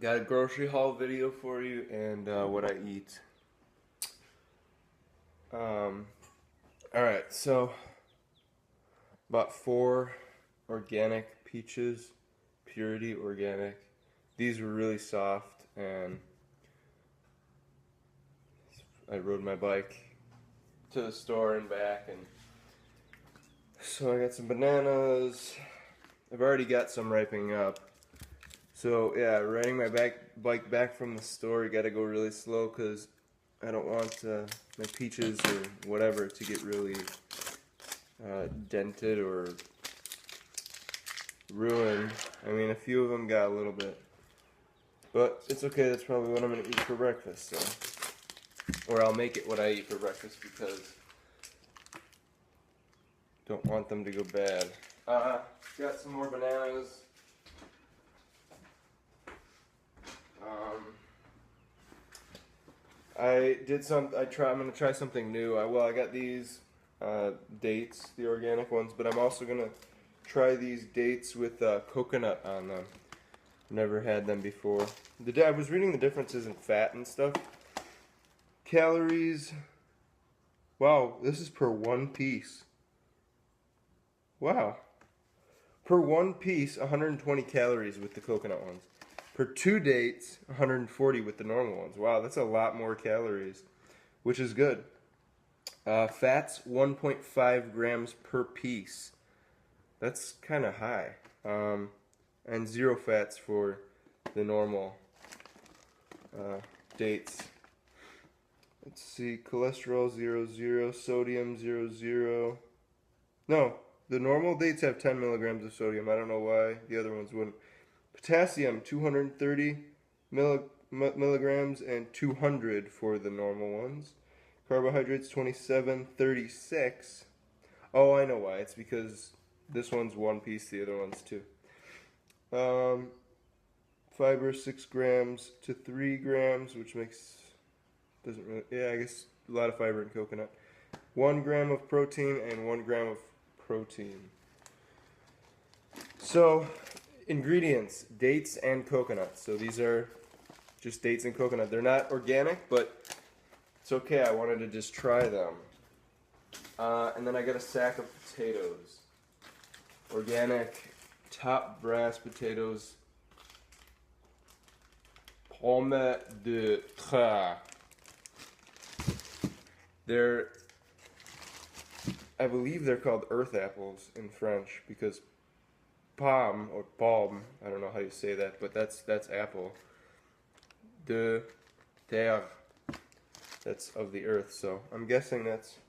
Got a grocery haul video for you and what I eat. Alright, so bought 4 organic peaches, Purity Organic. These were really soft, and I rode my bike to the store and back, and so I got some bananas. I've already got some ripening up. So yeah, riding my bike back from the store, you gotta go really slow because I don't want my peaches or whatever to get really dented or ruined. I mean, a few of them got a little bit, but it's okay. That's probably what I'm gonna eat for breakfast. So, or I'll make it what I eat for breakfast because don't want them to go bad. Got some more bananas. I'm gonna try something new. I got these dates, the organic ones, but I'm also gonna try these dates with coconut on them. Never had them before. I was reading the differences in fat and stuff. Calories. Wow, this is per one piece. Wow. Per one piece, 120 calories with the coconut ones. Per 2 dates, 140 with the normal ones. Wow, that's a lot more calories, which is good. Fats, 1.5 grams per piece. That's kind of high. And 0 fats for the normal dates. Let's see, cholesterol 0, sodium 0. No, the normal dates have 10 milligrams of sodium. I don't know why the other ones wouldn't. Potassium 230 milligrams and 200 for the normal ones. Carbohydrates 27, 36. Oh, I know why. It's because this one's 1 piece, the other one's 2. Fiber 6 grams to 3 grams, which doesn't really, yeah, I guess a lot of fiber in coconut. 1 gram of protein and 1 gram of protein. So, ingredients, dates and coconut. So these are just dates and coconut. They're not organic, but it's okay. I wanted to just try them. And then I got a sack of potatoes. Organic top brass potatoes. Pommes de terre. I believe they're called earth apples in French because pomme or palm, I don't know how you say that, but that's apple. De terre, that's of the earth. So I'm guessing that's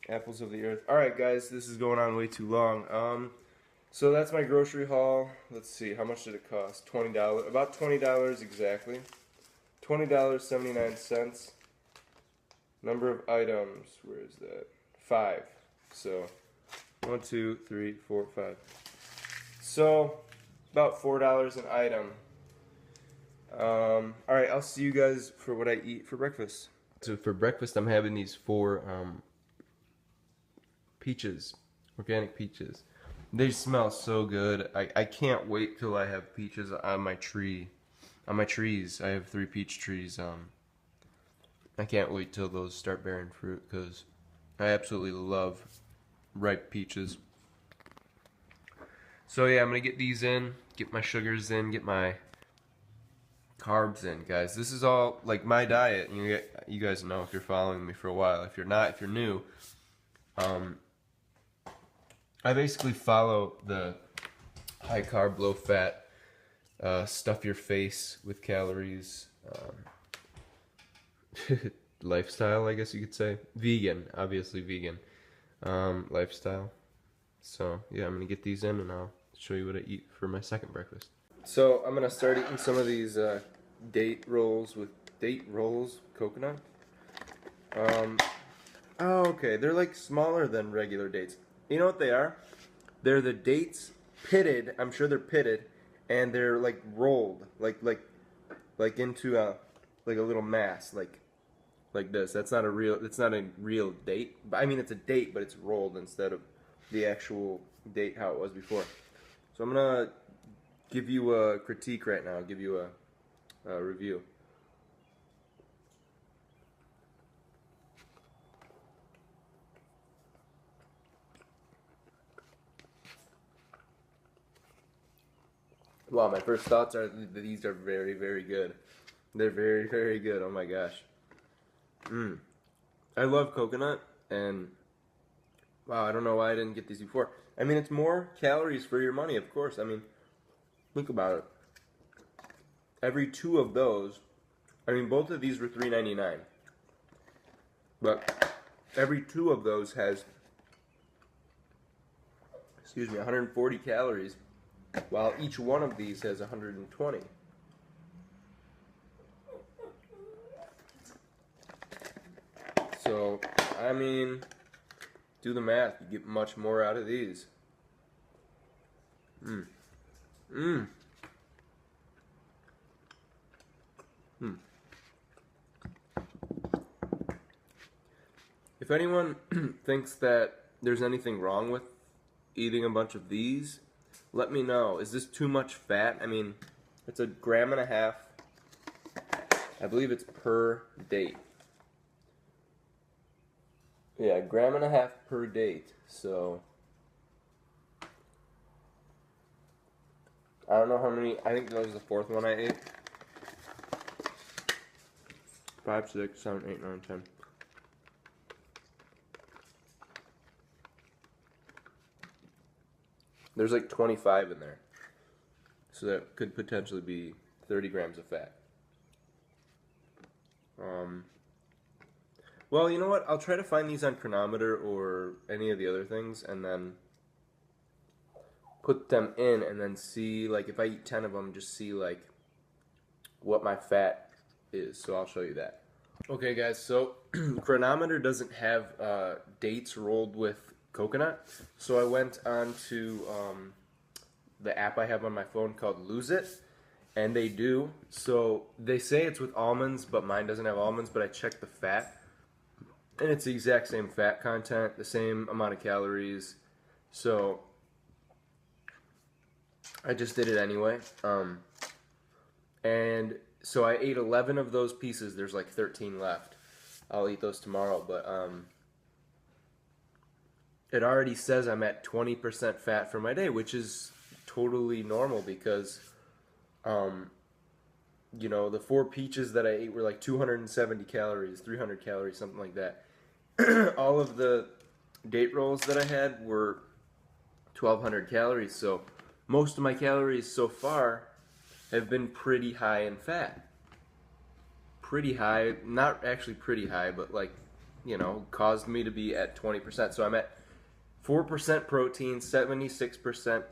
apples of the earth. All right, guys, this is going on way too long. So that's my grocery haul. Let's see, how much did it cost? $20, about $20 exactly. $20.79. Number of items, where is that? 5. So 1, 2, 3, 4, 5. So about $4 an item. Alright, I'll see you guys for what I eat for breakfast. So for breakfast I'm having these 4 peaches, organic peaches. They smell so good. I can't wait till I have peaches on my tree. On my trees. I have 3 peach trees. I can't wait till those start bearing fruit because I absolutely love ripe peaches. So yeah, I'm gonna get these in, get my sugars in, get my carbs in, guys. This is all like my diet. You guys know if you're following me for a while. If you're not, if you're new, I basically follow the high carb, low fat, stuff your face with calories lifestyle, I guess you could say. Vegan, obviously vegan lifestyle. So yeah, I'm gonna get these in and I'll show you what I eat for my second breakfast. So I'm gonna start eating some of these date rolls coconut. Oh, okay, they're like smaller than regular dates. You know what they are? They're the dates pitted. I'm sure they're pitted, and they're like rolled, like into a little mass, like this. It's not a real date. I mean, it's a date, but it's rolled instead of the actual date how it was before. So I'm gonna give you a critique right now. I'll give you a review. Wow, my first thoughts are that these are very, very good. They're very, very good. Oh my gosh. I love coconut, and wow, I don't know why I didn't get these before. I mean, it's more calories for your money, of course. I mean, think about it. Every two of those, I mean, both of these were $3.99, but every two of those has, 140 calories, while each one of these has 120. So, I mean, do the math. You get much more out of these. If anyone thinks that there's anything wrong with eating a bunch of these, let me know. Is this too much fat? I mean, it's 1.5 grams. I believe it's per date. Yeah, 1.5 grams per date. So I don't know how many. I think that was the fourth one I ate. 5, 6, 7, 8, 9, 10. There's like 25 in there. So that could potentially be 30 grams of fat. Well, you know what? I'll try to find these on Chronometer or any of the other things, and then put them in, and then see, like, if I eat 10 of them, just see, like, what my fat is. So I'll show you that. Okay, guys, so Chronometer doesn't have dates rolled with coconut, so I went on to the app I have on my phone called Lose It, and they do. So they say it's with almonds, but mine doesn't have almonds, but I checked the fat, and it's the exact same fat content, the same amount of calories, so I just did it anyway. And so I ate 11 of those pieces. There's like 13 left. I'll eat those tomorrow, but it already says I'm at 20% fat for my day, which is totally normal because, you know, the 4 peaches that I ate were like 270 calories, 300 calories, something like that. All of the date rolls that I had were 1,200 calories, so most of my calories so far have been pretty high in fat. Pretty high, not actually pretty high, but like, you know, caused me to be at 20%. So I'm at 4% protein, 76%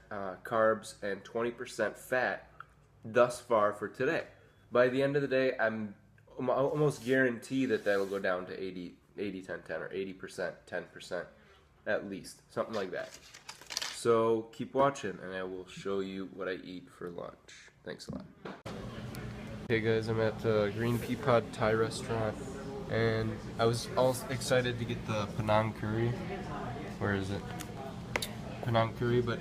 carbs, and 20% fat thus far for today. By the end of the day, I'm almost guarantee that that'll go down to 80, 10, 10, or 80%, 10% at least, something like that. So keep watching, and I will show you what I eat for lunch. Thanks a lot. Hey guys, I'm at Green Pea Pod Thai restaurant, and I was all excited to get the Penang curry. Where is it? Penang curry, but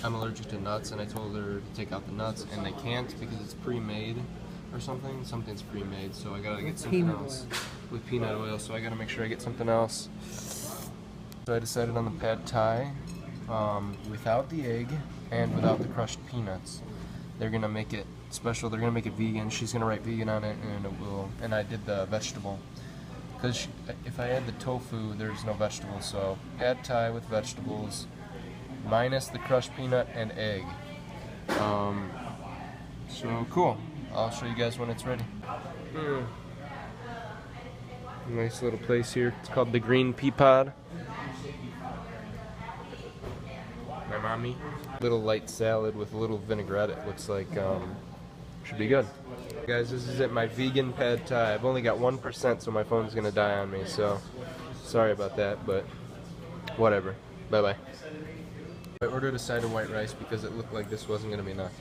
I'm allergic to nuts, and I told her to take out the nuts, and they can't because it's pre-made or something. Something's pre-made, so I gotta get something else with peanut oil. So I gotta make sure I get something else. So I decided on the pad Thai without the egg and without the crushed peanuts. They're gonna make it special. They're gonna make it vegan. She's gonna write vegan on it, and it will. And I did the vegetable because if I add the tofu, there's no vegetables. So pad Thai with vegetables, minus the crushed peanut and egg. So cool. I'll show you guys when it's ready. Nice little place here. It's called the Green Pea Pod. My mommy. Little light salad with a little vinaigrette. It looks like should be good. Guys, this is it. My vegan pad Thai. I've only got 1%, so my phone's gonna die on me. So sorry about that, but whatever. Bye bye. I ordered a side of white rice because it looked like this wasn't gonna be enough.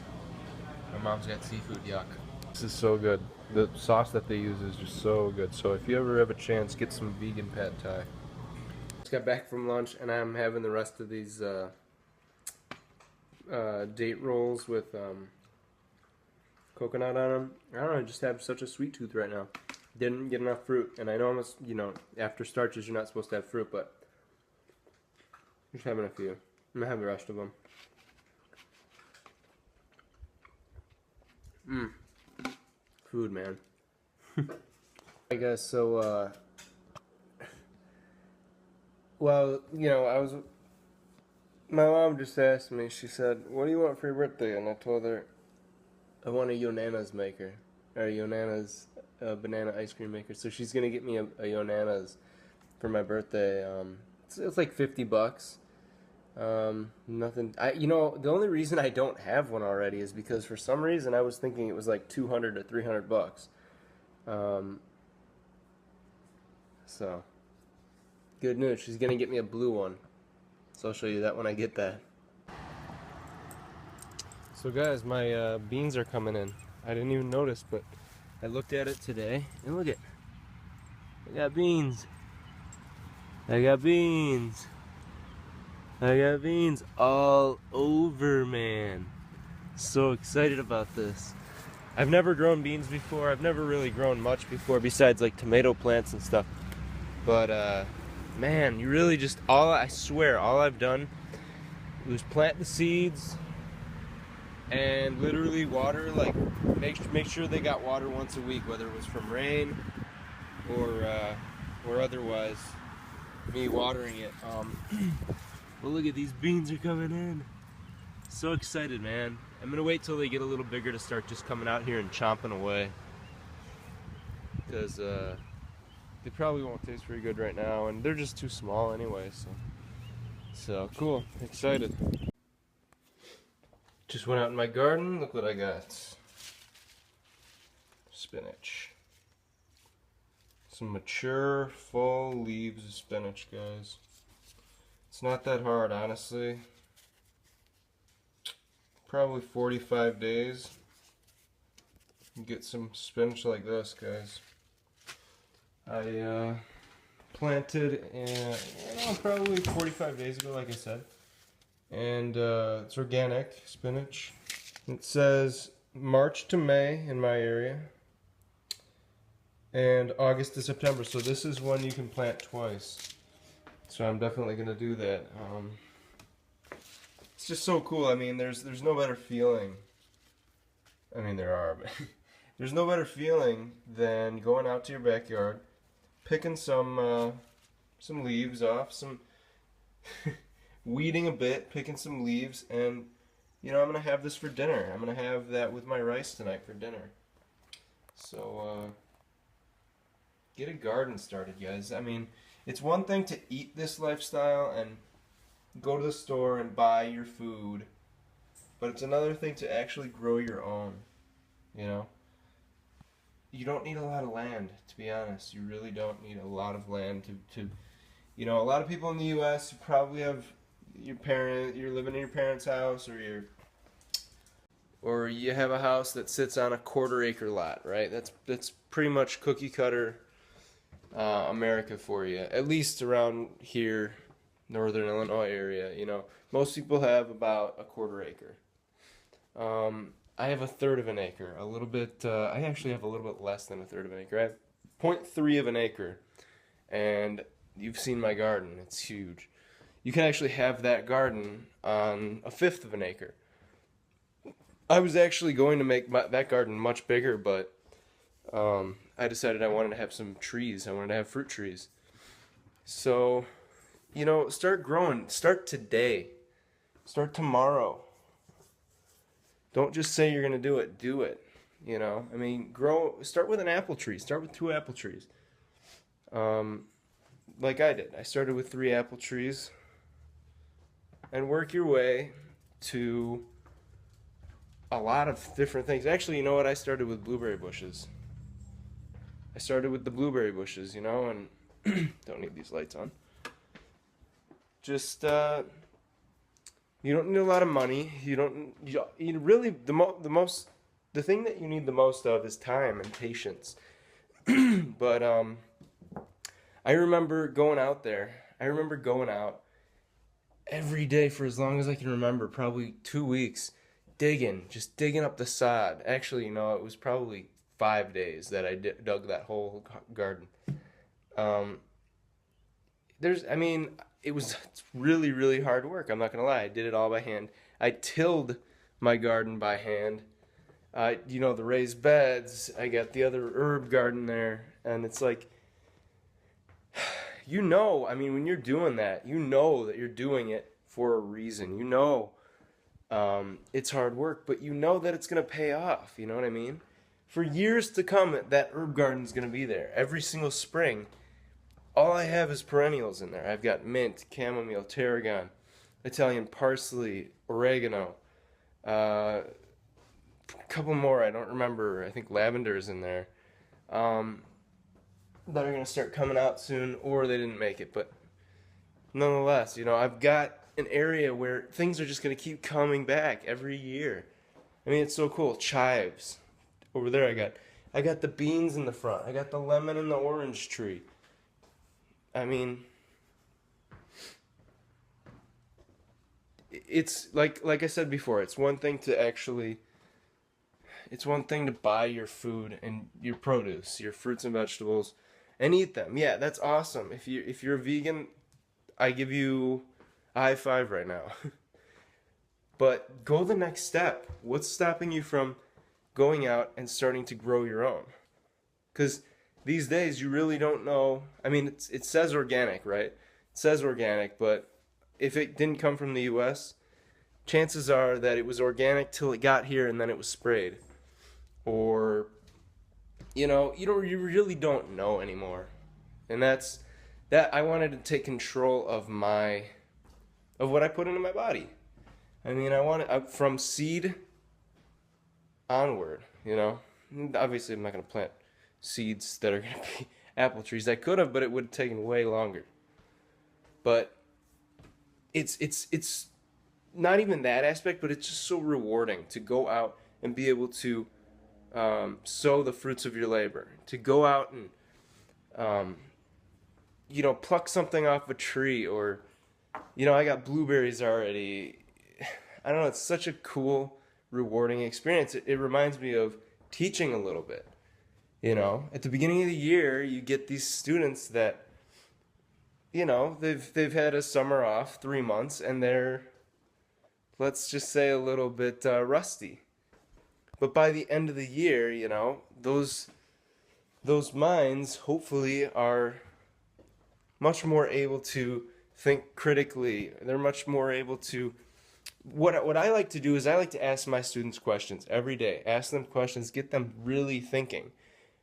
My mom's got seafood. Yuck. This is so good. The sauce that they use is just so good. So if you ever have a chance, get some vegan pad Thai. Just got back from lunch, and I'm having the rest of these date rolls with coconut on them. I don't know, I just have such a sweet tooth right now. Didn't get enough fruit, and I know almost, you know, after starches you're not supposed to have fruit, but just having a few. I'm gonna have the rest of them. Food, man. I guess so. Well, you know, my mom just asked me. She said, "What do you want for your birthday?" And I told her, "I want a Yonana's maker, or a Yonana's banana ice cream maker." So she's gonna get me a Yonana's for my birthday. It's like $50. Nothing. You know, the only reason I don't have one already is because for some reason I was thinking it was like $200 or $300. So good news. She's gonna get me a blue one. So I'll show you that when I get that. So guys, my beans are coming in. I didn't even notice, but I looked at it today, and look at, I got beans. I got beans. I got beans all over, man. So excited about this. I've never grown beans before. I've never really grown much before besides like tomato plants and stuff. But man, you really just, I swear, all I've done was plant the seeds and literally water, like make sure they got water once a week, whether it was from rain or otherwise me watering it. Well, look at these beans are coming in. So excited, man. I'm gonna wait till they get a little bigger to start just coming out here and chomping away, because they probably won't taste very good right now, and they're just too small anyway. So cool, excited. Just went out in my garden. Look what I got. Spinach. Some mature, full leaves of spinach, guys. It's not that hard, honestly. Probably 45 days. You get some spinach like this, guys. I planted, probably 45 days ago, like I said. And it's organic spinach. It says March to May in my area. And August to September. So this is one you can plant twice. So I'm definitely gonna do that. It's just so cool. I mean, there's no better feeling. I mean, there are, but there's no better feeling than going out to your backyard, picking some leaves off, some weeding a bit, picking some leaves, and you know, I'm gonna have this for dinner. I'm gonna have that with my rice tonight for dinner. So get a garden started, guys. I mean, it's one thing to eat this lifestyle and go to the store and buy your food, but it's another thing to actually grow your own, you know? You don't need a lot of land, to be honest. You really don't need a lot of land to you know, a lot of people in the U.S., you probably have you're living in your parents' house, or you have a house that sits on a quarter-acre lot, right? That's pretty much cookie cutter America for you, at least around here, Northern Illinois area. You know, most people have about a quarter acre. I have a third of an acre, a little bit. I actually have a little bit less than a third of an acre. I have 0.3 of an acre, and you've seen my garden. It's huge. You can actually have that garden on a fifth of an acre. I was actually going to make that garden much bigger, but I decided I wanted to have some trees. I wanted to have fruit trees. So, you know, start growing. Start today. Start tomorrow. Don't just say you're going to do it. Do it. You know, I mean, start with an apple tree. Start with 2 apple trees. Like I did. I started with 3 apple trees. And work your way to a lot of different things. Actually, you know what? I started with blueberry bushes. I started with the blueberry bushes, you know, and don't need these lights on. Just you don't need a lot of money. You really the thing that you need the most of is time and patience. But I remember going out there. I remember going out every day for as long as I can remember, probably 2 weeks, just digging up the sod. Actually, you know, it was probably 5 days that I dug that whole garden. Um, I mean, it's really, really hard work. I'm not gonna lie. I did it all by hand. I tilled my garden by hand. You know, the raised beds. I got the other herb garden there, and it's like, you know, I mean, when you're doing that, you know that you're doing it for a reason. You know, it's hard work, but you know that it's gonna pay off. You know what I mean? For years to come, that herb garden's gonna be there every single spring. All I have is perennials in there. I've got mint, chamomile, tarragon, Italian parsley, oregano, a couple more I don't remember. I think lavender is in there. That are going to start coming out soon, or they didn't make it. But nonetheless, you know, I've got an area where things are just going to keep coming back every year. I mean, it's so cool. Chives. Over there I got the beans in the front. I got the lemon and the orange tree. I mean, it's like I said before, it's one thing to buy your food and your produce, your fruits and vegetables, and eat them. Yeah, that's awesome. If you're a vegan, I give you a high five right now. But go the next step. What's stopping you from going out and starting to grow your own? Because these days you really don't know. I mean, it says organic, right? It says organic, but if it didn't come from the US, chances are that it was organic till it got here and then it was sprayed. Or, you know, you really don't know anymore. And that I wanted to take control of what I put into my body. I mean, I want it from seed onward, you know. Obviously, I'm not going to plant seeds that are going to be apple trees. I could have, but it would have taken way longer. But it's not even that aspect, but it's just so rewarding to go out and be able to sow the fruits of your labor, to go out and you know, pluck something off a tree, or, you know, I got blueberries already. I don't know, it's such a cool, rewarding experience. It reminds me of teaching a little bit. You know, at the beginning of the year, you get these students that, you know, they've had a summer off, 3 months, and they're, let's just say, a little bit rusty. But by the end of the year, you know, those minds hopefully are much more able to think critically. They're much more able to. What I like to do is I like to ask my students questions every day. Ask them questions, get them really thinking.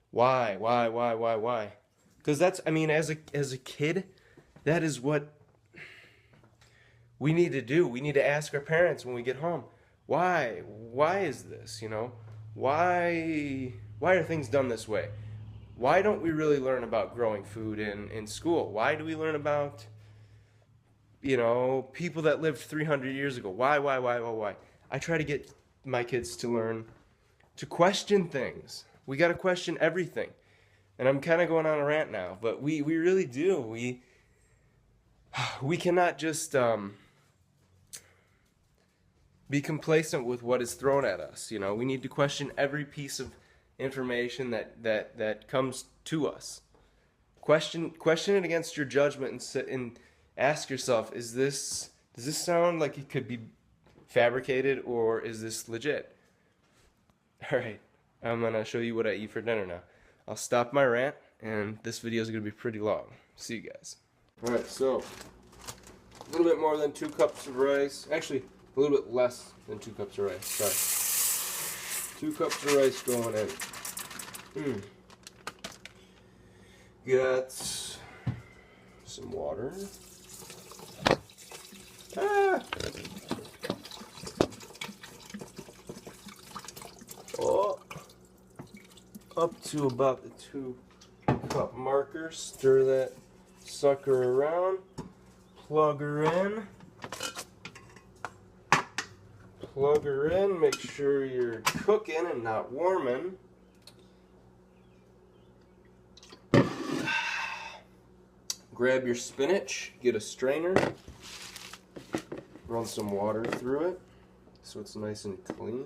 Why? Because that's, I mean, as a kid, that is what we need to do. We need to ask our parents when we get home, why? Why is this? You know, why are things done this way? Why don't we really learn about growing food in school? Why do we learn about, you know, people that lived 300 years ago? Why? I try to get my kids to learn to question things. We got to question everything. And I'm kind of going on a rant now, but we really do. We cannot just be complacent with what is thrown at us. You know, we need to question every piece of information that comes to us. Question it against your judgment and ask yourself, does this sound like it could be fabricated, or is this legit? All right, I'm gonna show you what I eat for dinner now. I'll stop my rant, and this video is gonna be pretty long. See you guys. All right, so a little bit more than 2 cups of rice. Actually, a little bit less than 2 cups of rice. Sorry. 2 cups of rice going in. Got some water. Oh, up to about the 2-cup marker. Stir that sucker around. Plug her in. Plug her in. Make sure you're cooking and not warming. Grab your spinach. Get a strainer. Run some water through it. so it's nice and clean.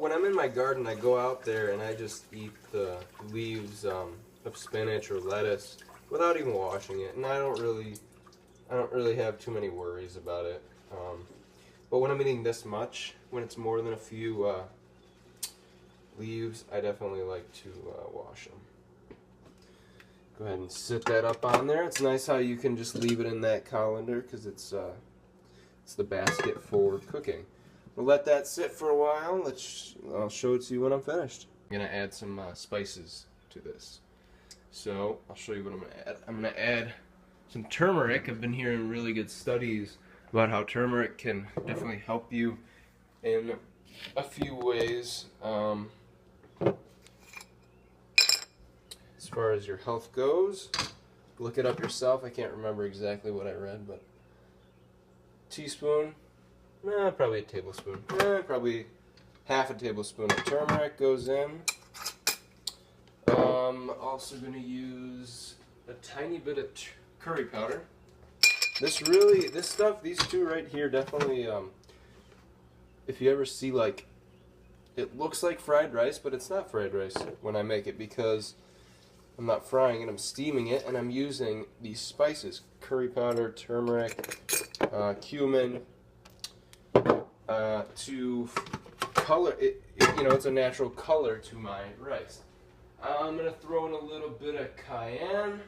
When I'm in my garden, I go out there and I just eat the leaves of spinach or lettuce without even washing it, and I don't really have too many worries about it. But when I'm eating this much, when it's more than a few leaves, I definitely like to wash them. Go ahead and sit that up on there. It's nice how you can just leave it in that colander because it's the basket for cooking. We'll let that sit for a while. I'll show it to you when I'm finished. I'm gonna add some spices to this. So I'll show you what I'm gonna add. I'm gonna add some turmeric. I've been hearing really good studies about how turmeric can definitely help you in a few ways. As far as your health goes, look it up yourself. I can't remember exactly what I read, but teaspoon. Probably a tablespoon. Probably half a tablespoon of turmeric goes in. Also going to use a tiny bit of curry powder. This stuff, these two right here, definitely, if you ever see, like, it looks like fried rice, but it's not fried rice when I make it because I'm not frying it, I'm steaming it, and I'm using these spices, curry powder, turmeric, cumin, to color it, it's a natural color to my rice. I'm going to throw in a little bit of cayenne.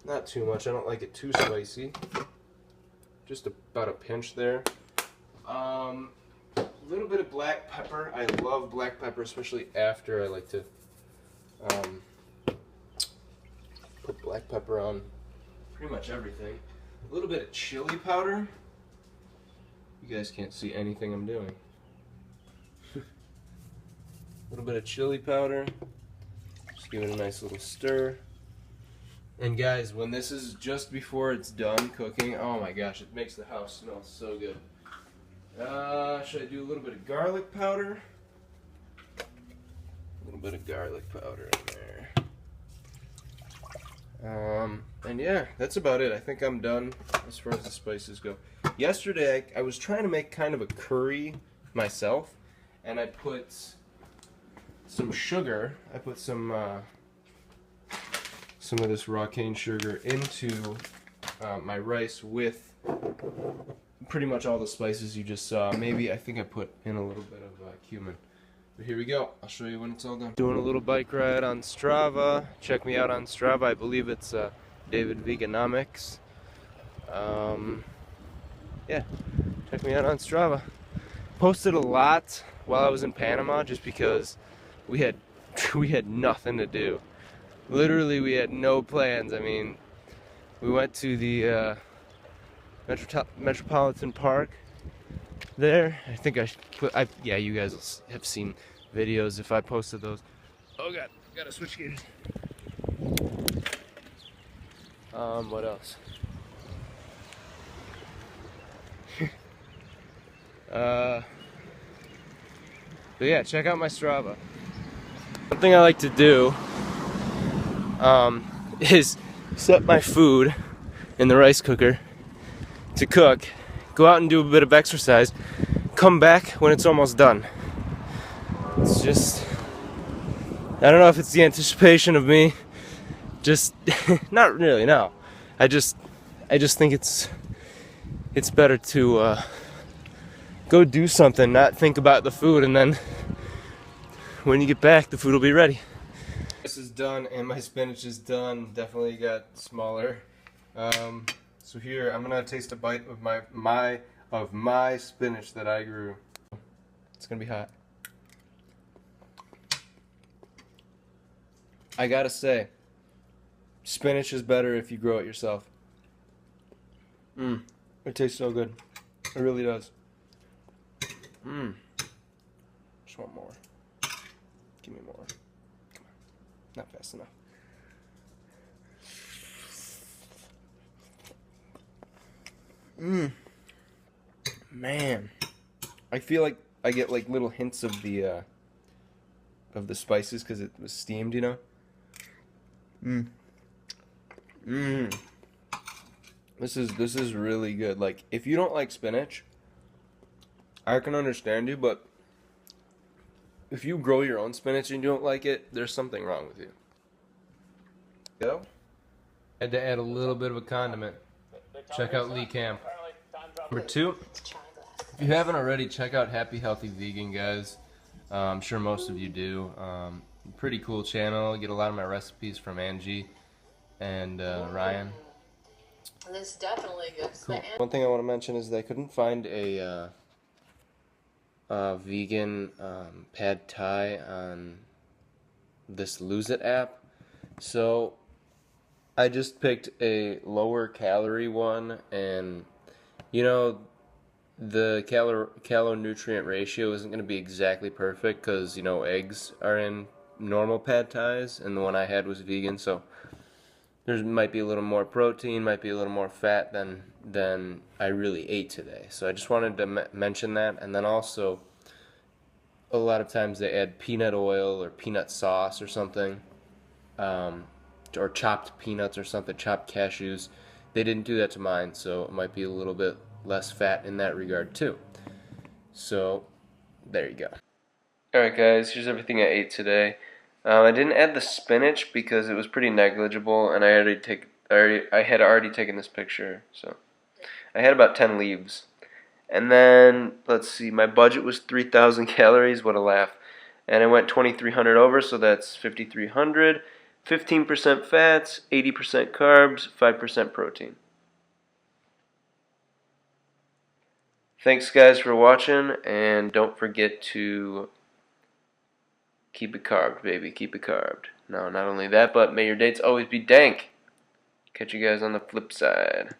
Not too much, I don't like it too spicy. Just about a pinch there. A little bit of black pepper. I love black pepper, especially after. I like to put black pepper on pretty much everything. A little bit of chili powder. You guys can't see anything I'm doing. A little bit of chili powder. Just give it a nice little stir. And guys, when this is just before it's done cooking, oh my gosh, it makes the house smell so good. Should I do a little bit of garlic powder? A little bit of garlic powder in there. And yeah, that's about it. I think I'm done as far as the spices go. Yesterday, I was trying to make kind of a curry myself, and I put some sugar. I put some of this raw cane sugar into my rice with pretty much all the spices you just saw. Maybe, I think I put in a little bit of cumin. But here we go. I'll show you when it's all done. Doing a little bike ride on Strava. Check me out on Strava. I believe it's David Veganomics. Yeah, check me out on Strava. Posted a lot while I was in Panama just because we had nothing to do. Literally, we had no plans. I mean, we went to the Metropolitan Park there. I think yeah, you guys have seen videos if I posted those. Oh god, gotta switch gears. What else? But yeah, check out my Strava. One thing I like to do is set my food in the rice cooker to cook, go out and do a bit of exercise, come back when it's almost done. It's just, I don't know if it's the anticipation of me, just, not really, no. I just think it's better to go do something, not think about the food, and then when you get back, the food will be ready. This is done, and my spinach is done. Definitely got smaller. So here, I'm gonna taste a bite of my spinach that I grew. It's gonna be hot. I gotta say, spinach is better if you grow it yourself. It tastes so good. It really does. Just want more. Give me more. Come on. Not fast enough. Man. I feel like I get like little hints of the spices because it was steamed, you know? This is really good. Like, if you don't like spinach, I can understand you, but if you grow your own spinach and you don't like it, there's something wrong with you. Go. Had to add a little bit of a condiment. Check out Lee Camp. Number 2, if you haven't already, check out Happy Healthy Vegan, guys. I'm sure most of you do. Pretty cool channel. I get a lot of my recipes from Angie and Ryan. This definitely gets cool. One thing I want to mention is that I couldn't find a vegan pad thai on this Lose It app, so I just picked a lower calorie one, and you know, the calorie-nutrient ratio isn't going to be exactly perfect because, you know, eggs are in normal pad thais, and the one I had was vegan, so there might be a little more protein, might be a little more fat than I really ate today. So I just wanted to mention that, and then also a lot of times they add peanut oil or peanut sauce or something, or chopped peanuts or something, chopped cashews. They didn't do that to mine, so it might be a little bit less fat in that regard too. So there you go. Alright guys, here's everything I ate today. I didn't add the spinach because it was pretty negligible, and I had already taken this picture, so I had about 10 leaves. And then let's see, my budget was 3,000 calories. What a laugh! And I went 2,300 over, so that's 5,300. 15% fats, 80% carbs, 5% protein. Thanks guys for watching, and don't forget to keep it carved, baby, keep it carved. No, not only that, but may your dates always be dank. Catch you guys on the flip side.